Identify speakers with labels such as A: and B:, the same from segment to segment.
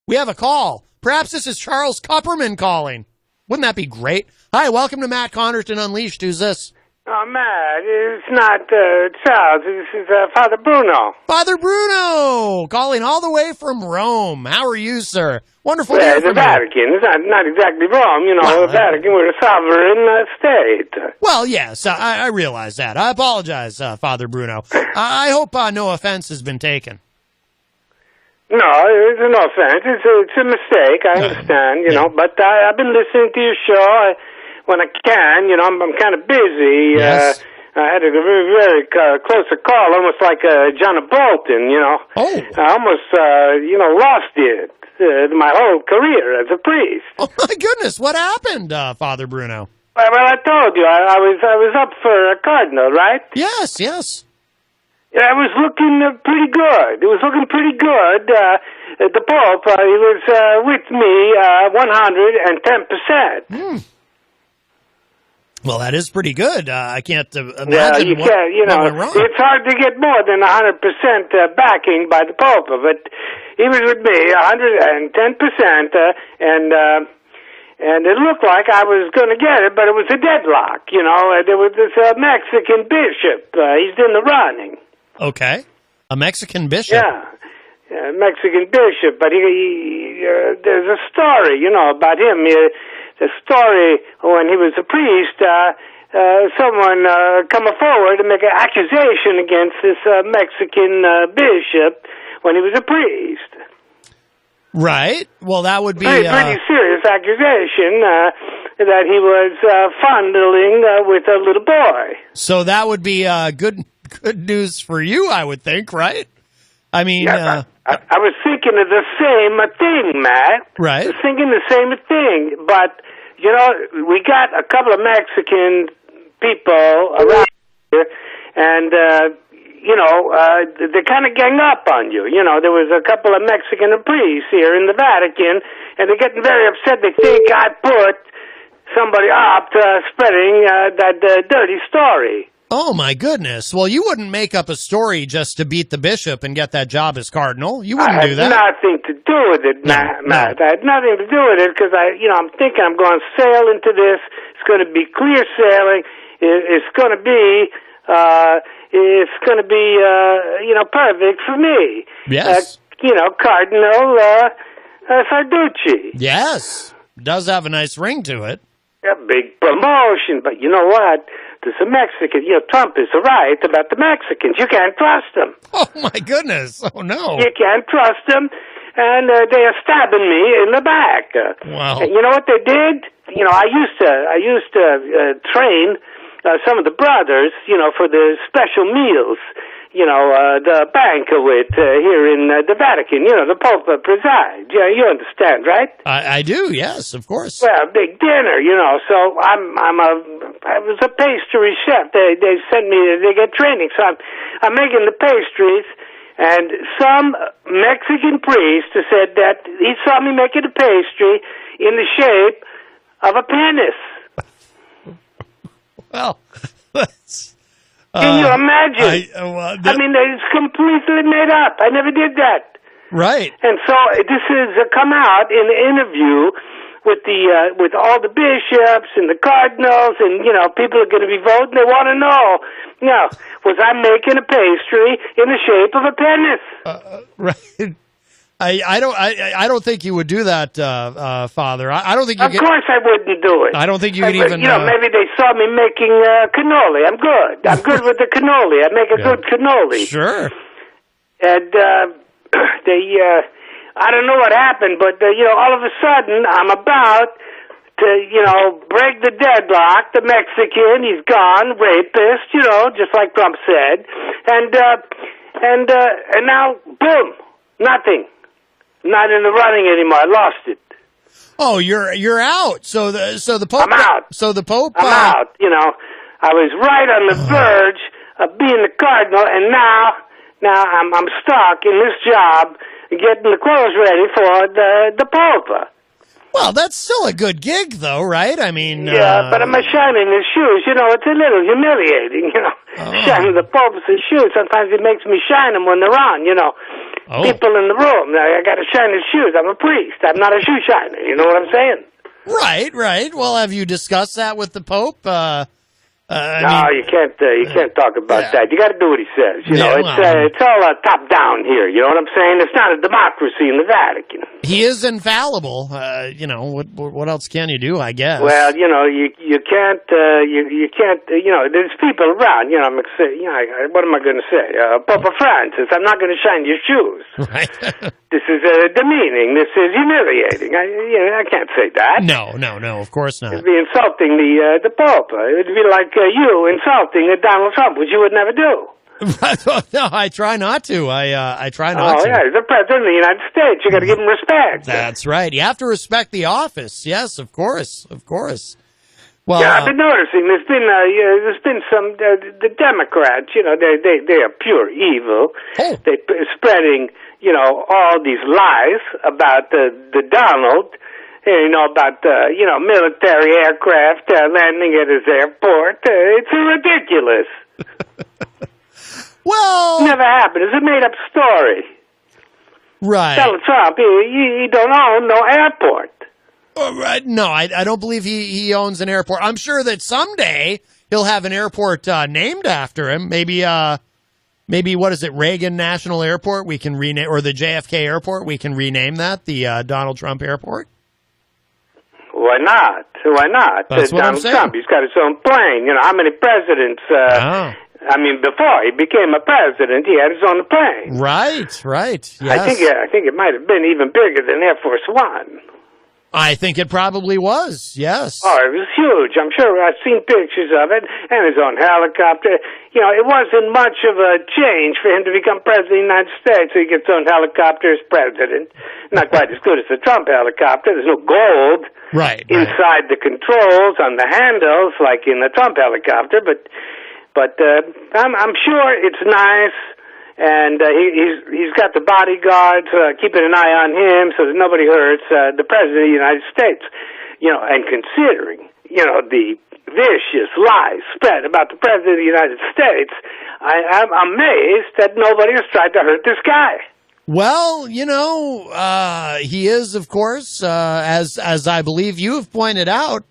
A: We have a call. Perhaps this is Charles Kupperman calling. Wouldn't that be great? Hi, welcome to Matt Connarton Unleashed. Who's this?
B: Oh, Matt, it's not Charles. This is Father Bruno.
A: Father Bruno, calling all the way from Rome. How are you, sir? Wonderful to
B: Well,
A: hear
B: the
A: from you.
B: Vatican. It's not exactly Rome,
A: Well,
B: the Vatican. We're a sovereign state.
A: Well, yes, I realize that. I apologize, Father Bruno. I hope no offense has been taken.
B: No, it's no offense. It's a mistake. I understand, but I've been listening to your show when I can. I'm kind of busy.
A: Yes.
B: I had a very, very close call, almost like John Bolton,
A: Oh.
B: I almost, lost it. My whole career as a priest.
A: Oh, my goodness. What happened, Father Bruno?
B: Well, I told you, I was up for a cardinal, right?
A: Yes, yes.
B: Yeah, it was looking pretty good. It was looking pretty good. The Pope, he was with me 110%.
A: Well, that is pretty good. I can't imagine
B: Yeah, you
A: what,
B: can't,
A: what went wrong.
B: it's hard to get more than 100% backing by the Pope, but he was with me 110%, and it looked like I was going to get it, but it was a deadlock. There was this Mexican bishop. He's in the running.
A: Okay. A Mexican bishop.
B: Yeah, Mexican bishop, but he there's a story, about him. The story when he was a priest, someone come forward to make an accusation against this Mexican bishop when he was a priest.
A: Right. Well, that would be
B: Pretty serious accusation that he was fondling with a little boy.
A: So that would be good news for you, I would think, right? I mean,
B: I was thinking of the same thing, Matt.
A: Right.
B: I was thinking the same thing, but we got a couple of Mexican people around here, and they kind of gang up on you. There was a couple of Mexican priests here in the Vatican, and they're getting very upset. They think I put somebody up spreading that dirty story.
A: oh my goodness. Well, you wouldn't make up a story just to beat the bishop and get that job as cardinal. You wouldn't do that.
B: Nothing to do with it, Matt. I had nothing to do with it because I'm thinking I'm going to sail into this. It's going to be clear sailing. It's going to be, perfect for me.
A: Yes.
B: Cardinal Sarducci.
A: Yes. Does have a nice ring to it.
B: A big promotion, but you know what? There's a Mexican. Trump is right about the Mexicans. You can't trust them.
A: Oh, my goodness. Oh, no.
B: You can't trust them, and they are stabbing me in the back.
A: Wow.
B: And you know what they did? I used to train some of the brothers, for the special meals, the banquet here in the Vatican. The Pope presides. Yeah, you understand, right?
A: I do, yes, of course.
B: Well, big dinner, so I was a pastry chef. They sent me, they get training, so I'm making the pastries, and some Mexican priest said that he saw me making a pastry in the shape of a penis.
A: Well, that's...
B: Can you imagine? It's completely made up. I never did that.
A: Right.
B: And so this has come out in an interview with all the bishops and the cardinals, and people are going to be voting. They want to know, was I making a pastry in the shape of a penis?
A: Right. I don't think you would do that, Father. I don't think you.
B: Of course, I wouldn't do it.
A: I don't think you can even.
B: Maybe they saw me making cannoli. I'm good. I'm good with the cannoli. I make a good cannoli.
A: Sure.
B: And I don't know what happened, but all of a sudden I'm about to break the deadlock. The Mexican, he's gone, rapist, just like Trump said, and now boom, nothing. Not in the running anymore. I lost it.
A: Oh, you're out. So the Pope.
B: I'm out.
A: So the Pope.
B: I'm out. I was right on the verge of being the cardinal, and now I'm stuck in this job, getting the clothes ready for the Pope.
A: Well, that's still a good gig, though, right? I mean,
B: yeah, but I'm shining his shoes. It's a little humiliating. Shining the Pope's shoes. Sometimes it makes me shine them when they're on. people in the room. I got to shine his shoes. I'm a priest. I'm not a shoe shiner. You know what I'm saying?
A: Right. Well, have you discussed that with the Pope?
B: You can't talk about that. You got to do what he says. You know, it's all top down here. You know what I'm saying? It's not a democracy in the Vatican.
A: He is infallible. What else can you do? I guess.
B: Well, you can't. You can't. There's people around. What am I going to say? Pope Francis, I'm not going to shine your shoes.
A: Right.
B: This is demeaning. This is humiliating. I can't say that.
A: No. Of course not.
B: It'd be insulting the Pope. It'd be like you insulting Donald Trump, which you would never do.
A: No, I try not to. I try not to.
B: Oh, yeah, he's the president of the United States. You got to give him respect.
A: That's right. You have to respect the office. Yes, of course. Well,
B: yeah, I've been noticing there's been some the Democrats. They are pure evil.
A: Oh.
B: They're spreading all these lies about the Donald. About military aircraft landing at his airport. It's ridiculous.
A: Well,
B: never happened. It's a made-up story.
A: Right.
B: Donald Trump, he don't own no airport.
A: Right. No, I don't believe he owns an airport. I'm sure that someday he'll have an airport named after him. Maybe what is it, Reagan National Airport? We can rename, or the JFK Airport. We can rename that the Donald Trump Airport.
B: Why not?
A: That's what I'm saying.
B: Trump, he's got his own plane. How many presidents? Before he became a president, he had his own plane.
A: Right. Yes.
B: I think it might have been even bigger than Air Force One.
A: I think it probably was. Yes.
B: Oh, it was huge. I'm sure I've seen pictures of it, and his own helicopter. It wasn't much of a change for him to become president of the United States. So he gets his own helicopter as president. Not quite as good as the Trump helicopter. There's no gold inside the controls on the handles like in the Trump helicopter, but I'm sure it's nice. And he's got the bodyguards keeping an eye on him so that nobody hurts the president of the United States. And considering the vicious lies spread about the president of the United States, I'm amazed that nobody has tried to hurt this guy.
A: Well, he is, of course, as I believe you have pointed out,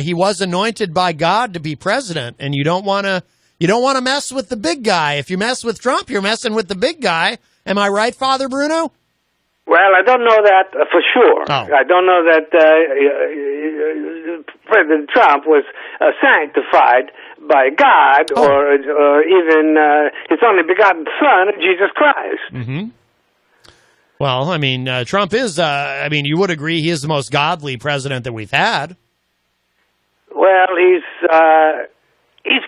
A: he was anointed by God to be president, and you don't want to mess with the big guy. If you mess with Trump, you're messing with the big guy. Am I right, Father Bruno?
B: Well, I don't know that for sure.
A: Oh.
B: I don't know that President Trump was sanctified by God or even his only begotten Son, Jesus Christ.
A: Mm-hmm. Well, Trump is, you would agree he is the most godly president that we've had.
B: Well, he's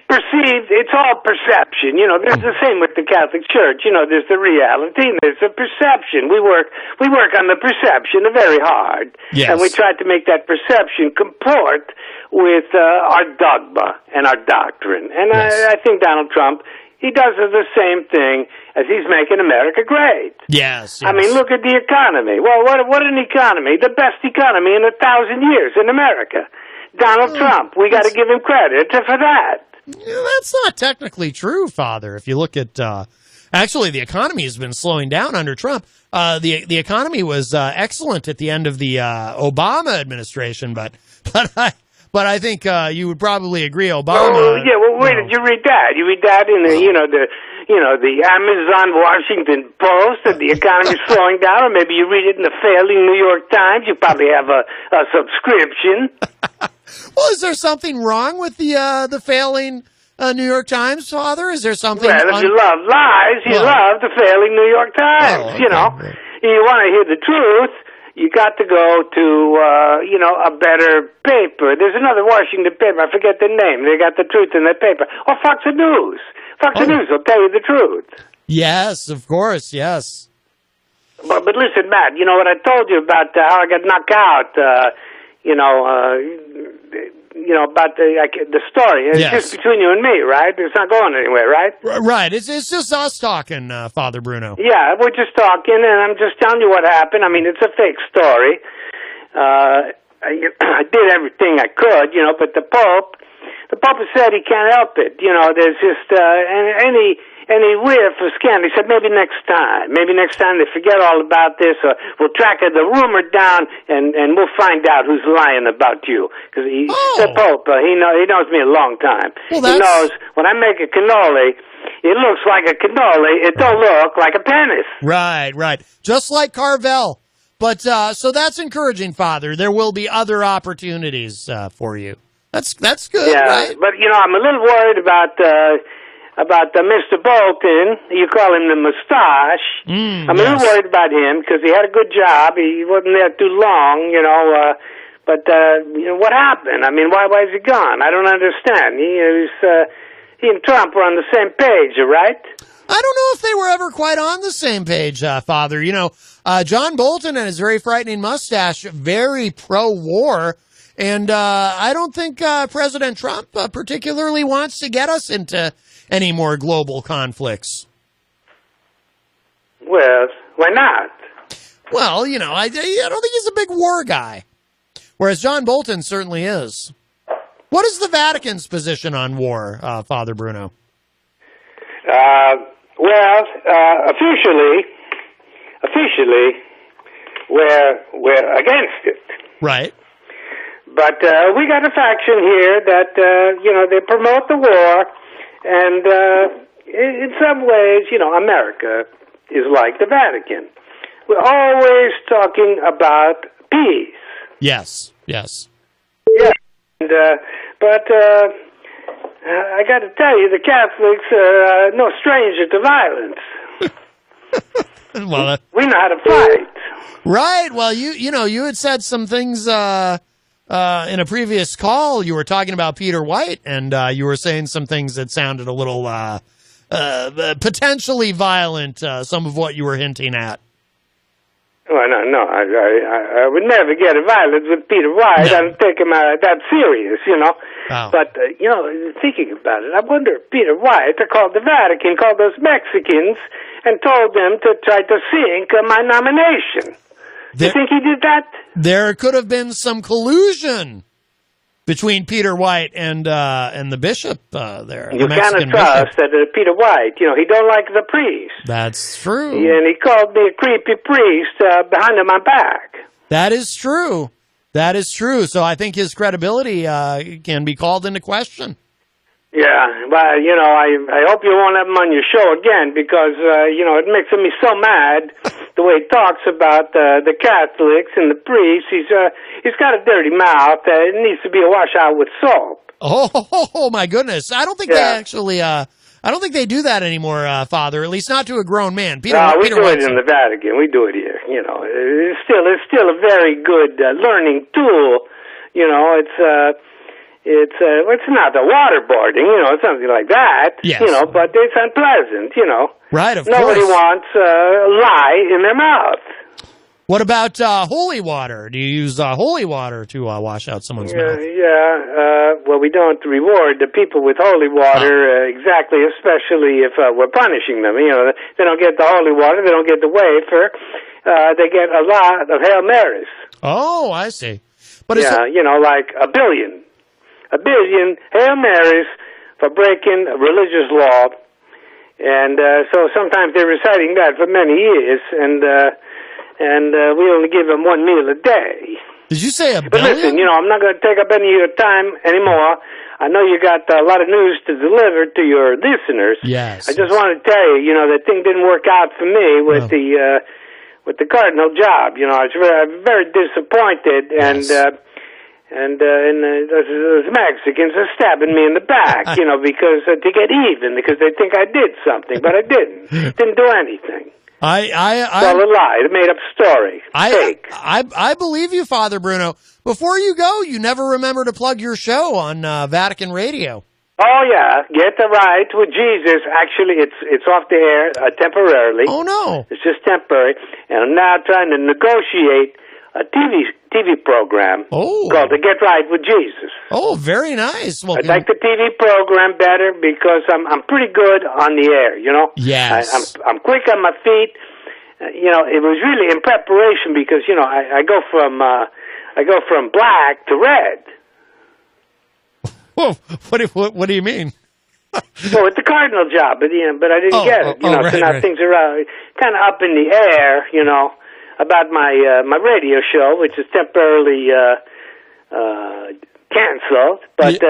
B: perceived, it's all perception. There's the same with the Catholic Church. There's the reality and there's the perception. We work on the perception very hard.
A: Yes.
B: And we try to make that perception comport with our dogma and our doctrine. And yes. I think Donald Trump, he does the same thing as he's making America great.
A: Yes.
B: Look at the economy. Well, what an economy. The best economy in 1,000 years in America. Donald Trump, we got to give him credit for that.
A: That's not technically true, Father. If you look at, actually, the economy has been slowing down under Trump. The economy was excellent at the end of the Obama administration, but I think you would probably agree, Obama.
B: Oh yeah, well, where did you read that? You read that in the Amazon Washington Post that the economy is slowing down, or maybe you read it in the failing New York Times. You probably have a subscription.
A: Well, is there something wrong with the failing New York Times, Father? Is there something?
B: Well, if you love lies, you love the failing New York Times.
A: Oh, okay.
B: You want to hear the truth, you got to go to a better paper. There's another Washington paper. I forget the name. They got the truth in their paper. Or Fox News. Fox News will tell you the truth.
A: Yes, of course. Yes.
B: But listen, Matt. You know what I told you about how I got knocked out. About the story. It's just between you and me, right? It's not going anywhere, right?
A: Right. It's just us talking, Father Bruno.
B: Yeah, we're just talking, and I'm just telling you what happened. It's a fake story. I did everything I could, but the Pope has said he can't help it. There's just any whiff of scandal. He said, maybe next time. Maybe next time they forget all about this, or we'll track the rumor down, and we'll find out who's lying about you. Because the Pope, he knows me a long time.
A: Well,
B: he knows when I make a cannoli, it looks like a cannoli. It don't look like a penis.
A: Right. Just like Carvel. But so that's encouraging, Father. There will be other opportunities for you. That's good, right?
B: But, I'm a little worried about Mr. Bolton. You call him the mustache. I'm a little worried about him because he had a good job. He wasn't there too long, but what happened? I mean, why is he gone? I don't understand. He and Trump were on the same page, right?
A: I don't know if they were ever quite on the same page, Father. John Bolton and his very frightening mustache, very pro-war. And I don't think President Trump particularly wants to get us into any more global conflicts.
B: Well, why not?
A: Well, I don't think he's a big war guy, whereas John Bolton certainly is. What is the Vatican's position on war, Father Bruno?
B: Officially, we're against it.
A: Right.
B: But we got a faction here that, they promote the war, and in some ways, America is like the Vatican. We're always talking about peace.
A: Yes.
B: Yeah. But I got to tell you, the Catholics are no stranger to violence.
A: Well,
B: we know how to fight.
A: Right. Well, you had said some things in a previous call. You were talking about Peter White, and you were saying some things that sounded a little potentially violent, some of what you were hinting at.
B: Well, no, I would never get violent with Peter White.
A: No.
B: I don't take him that serious,
A: Oh.
B: But, thinking about it, I wonder if Peter White called the Vatican, called those Mexicans, and told them to try to sink my nomination. You think he did that?
A: There could have been some collusion between Peter White and the bishop there.
B: You cannot trust that Peter White. He don't like the priest.
A: That's true.
B: And he called me a creepy priest behind my back.
A: That is true. So I think his credibility can be called into question.
B: Yeah, but, I hope you won't have him on your show again because, it makes me so mad the way he talks about the Catholics and the priests. He's got a dirty mouth. It needs to be washed out with soap.
A: Oh, my goodness. I don't think they actually, I don't think they do that anymore, Father, at least not to a grown man.
B: We do it in the Vatican. We do it here. It's still a very good learning tool. It's not the waterboarding, something like that.
A: Yes.
B: But it's unpleasant,
A: Right, of course.
B: Nobody wants lye in their mouth.
A: What about holy water? Do you use holy water to wash out someone's mouth?
B: Well, we don't reward the people with holy water exactly, especially if we're punishing them. They don't get the holy water, they don't get the wafer. They get a lot of Hail Marys.
A: Oh, I see. But
B: like a billion Hail Marys for breaking religious law. And so sometimes they're reciting that for many years, and we only give them one meal a day.
A: Did you say a
B: But
A: billion?
B: listen, I'm not going to take up any of your time anymore. I know you got a lot of news to deliver to your listeners.
A: Yes.
B: I just want to tell you, the thing didn't work out for me with the cardinal job. I was very disappointed,
A: Yes.
B: and those Mexicans are stabbing me in the back, because to get even, because they think I did something, but I didn't. Didn't do anything. It's all a lie. It's a made-up story. Fake.
A: I believe you, Father Bruno. Before you go, you never remember to plug your show on Vatican Radio.
B: Oh, yeah. Get the Right with Jesus. Actually, it's off the air temporarily.
A: Oh, no.
B: It's just temporary. And I'm now trying to negotiate a TV program called The Get Right with Jesus.
A: Oh, very nice. Well,
B: I like the TV program better because I'm pretty good on the air,
A: Yes.
B: I'm quick on my feet. It was really in preparation because, I go from black to red.
A: Whoa, what do you mean?
B: Well, with the cardinal job, but I didn't get it.
A: Right,
B: so now
A: right.
B: things are kind of up in the air. About my radio show, which is temporarily canceled. But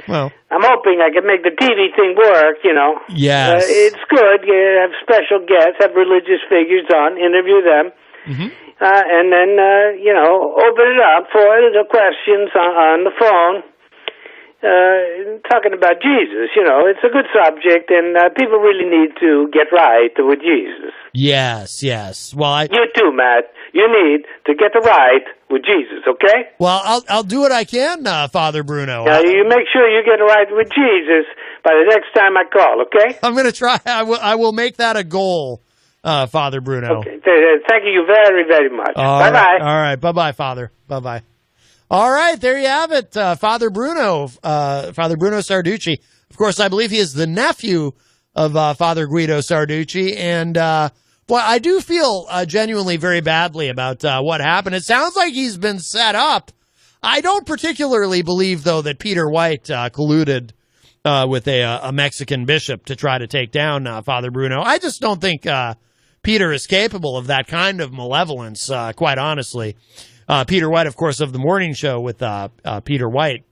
A: well,
B: I'm hoping I can make the TV thing work.
A: yes,
B: it's good. You have special guests, have religious figures on, interview them.
A: Mm-hmm.
B: And then, open it up for the questions on the phone, talking about Jesus. It's a good subject, and people really need to get right with Jesus.
A: Yes. Well,
B: You too, Matt. You need to get right with Jesus, okay?
A: Well, I'll do what I can, Father Bruno.
B: Now, you make sure you get right with Jesus by the next time I call, okay?
A: I'm going to try. I will make that a goal, Father Bruno.
B: Okay. Thank you very, very much. Bye-bye.
A: All right. Bye-bye, Father. Bye-bye. All right. There you have it. Father Bruno Sarducci. Of course, I believe he is the nephew of Father Guido Sarducci. And, boy, I do feel genuinely very badly about what happened. It sounds like he's been set up. I don't particularly believe, though, that Peter White colluded with a Mexican bishop to try to take down Father Bruno. I just don't think Peter is capable of that kind of malevolence, quite honestly. Peter White, of course, of the morning show with Peter White.